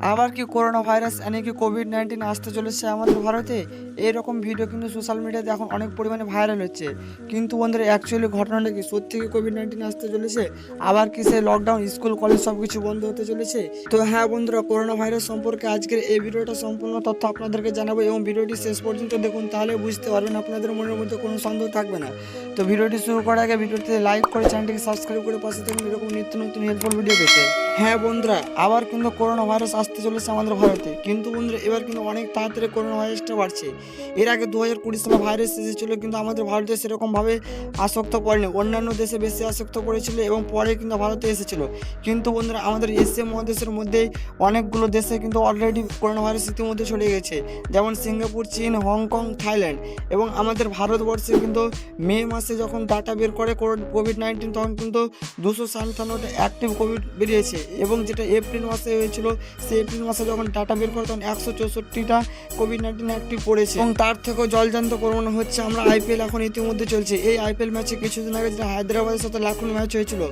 আবার কি corona virus यानी কি কোভিড-19 আসতে চলেছে আমাদের ভারতে? এরকম ভিডিও কিন্তু সোশ্যাল মিডিয়াতে এখন অনেক পরিমাণে ভাইরাল হচ্ছে। কিন্তু বন্ধুরা অ্যাকচুয়ালি ঘটনাটা কি? সত্যি কি কোভিড-19 আসতে চলেছে? আবার কি সেই লকডাউন, স্কুল, কলেজ সবকিছু বন্ধ হতে চলেছে? তো হ্যাঁ বন্ধুরা, করোনা ভাইরাস সম্পর্কে আজকের এই ভিডিওটা সম্পূর্ণ তথ্য আপনাদেরকে জানাবো এবং ভিডিওটি শেষ পর্যন্ত দেখুন, তাহলে বুঝতে পারবেন, আপনাদের মনের মধ্যে কোনো সন্দেহ থাকবে না। তো ভিডিওটি শুরু করার আগে ভিডিওটিতে লাইক করে চ্যানেলটিকে সাবস্ক্রাইব করে পাশে থাকুন এরকম নিত্য নতুন হেল্পফুল ভিডিও পেতে। হ্যাঁ বন্ধুরা, আবার কিন্তু করোনা ভাইরাস আসতে চলেছে আমাদের ভারতে। কিন্তু বন্ধুরা এবার কিন্তু অনেক তাড়াতাড়ি করোনা ভাইরাসটা বাড়ছে। এর আগে 2020 সালে ভাইরাস এসেছিলো, কিন্তু আমাদের ভারতে সেরকমভাবে আসক্ত করেনি, অন্যান্য দেশে বেশি আসক্ত করেছিল এবং পরে কিন্তু ভারতে এসেছিলো। কিন্তু বন্ধুরা আমাদের এশিয়া মহাদেশের মধ্যেই অনেকগুলো দেশে কিন্তু অলরেডি করোনা ভাইরাস ইতিমধ্যে ছড়ে গেছে, যেমন সিঙ্গাপুর, চীন, হংকং, থাইল্যান্ড। এবং আমাদের ভারতবর্ষে কিন্তু মে মাসে যখন ডাটা বের করে কোভিড-19, তখন কিন্তু 257টা অ্যাক্টিভ কোভিড বেরিয়েছে। এবং যেটা এপ্রিল মাসে হয়েছিল, সেই এপ্রিল মাসে যখন ডাটা বের করে তখন 164টা কোভিড-19 অ্যাক্টিভ পড়েছে। এবং তার থেকেও জলজান্ত করোনা হচ্ছে আমরা আইপিএল এখন ইতিমধ্যে চলছে। এই আইপিএল ম্যাচে কিছুদিন আগে যেটা হায়দ্রাবাদের সাথে লাখনৌ ম্যাচ হয়েছিল,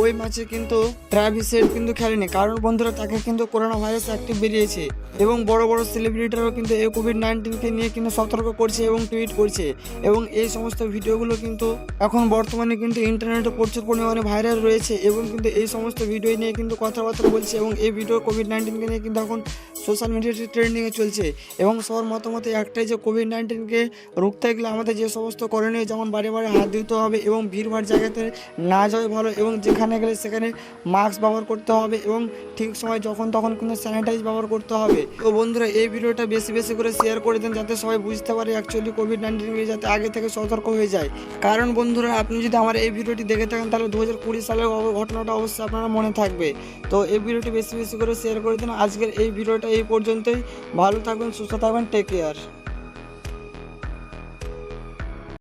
ওই ম্যাচে কিন্তু ট্রাভিস হেড কিন্তু খেলেনি, কারণ বন্ধুরা তাকে কিন্তু করোনা ভাইরাস অ্যাক্টিভ বেরিয়েছে। এবং বড় বড় সেলিব্রিটিরাও কিন্তু এই কোভিড-19কে নিয়ে কিন্তু সতর্ক করছে এবং টুইট করছে। এবং এই সমস্ত ভিডিওগুলো কিন্তু এখন বর্তমানে কিন্তু ইন্টারনেটে প্রচুর পরিমাণে ভাইরাল রয়েছে এবং কিন্তু এই সমস্ত ভিডিও নিয়ে কিন্তু কথাবার্তা বলছে। এবং এই ভিডিও কোভিড-19কে নিয়ে কিন্তু এখন সোশ্যাল মিডিয়াতে ট্রেন্ডিংয়ে চলছে। এবং সবার মতামত একটাই যে কোভিড-19কে রুখতে গেলে আমাদের যে সমস্ত করণীয়, যেমন বারে বারে হাত দিতে হবে এবং ভিড়ভাড় জায়গাতে না যাওয়াই ভালো, এবং যেখানে গেলে সেখানে মাস্ক ব্যবহার করতে হবে এবং ঠিক সময় যখন তখন কিন্তু স্যানিটাইজ ব্যবহার করতে হবে। তো বন্ধুরা এই ভিডিওটা বেশি বেশি করে শেয়ার করে দেন, যাতে সবাই বুঝতে পারে অ্যাকচুয়ালি কোভিড-19 যাতে আগে থেকে সতর্ক হয়ে যায়। কারণ বন্ধুরা আপনি যদি আমার এই ভিডিওটি দেখে থাকেন, তাহলে 2020 সালের ঘটনাটা অবশ্যই আপনারা মনে থাকবে। তো এই ভিডিওটি বেশি বেশি করে শেয়ার করে দিন। আজকের এই ভিডিওটা এই পর্যন্তই। ভালো থাকবেন, সুস্থ থাকবেন, টেক কেয়ার।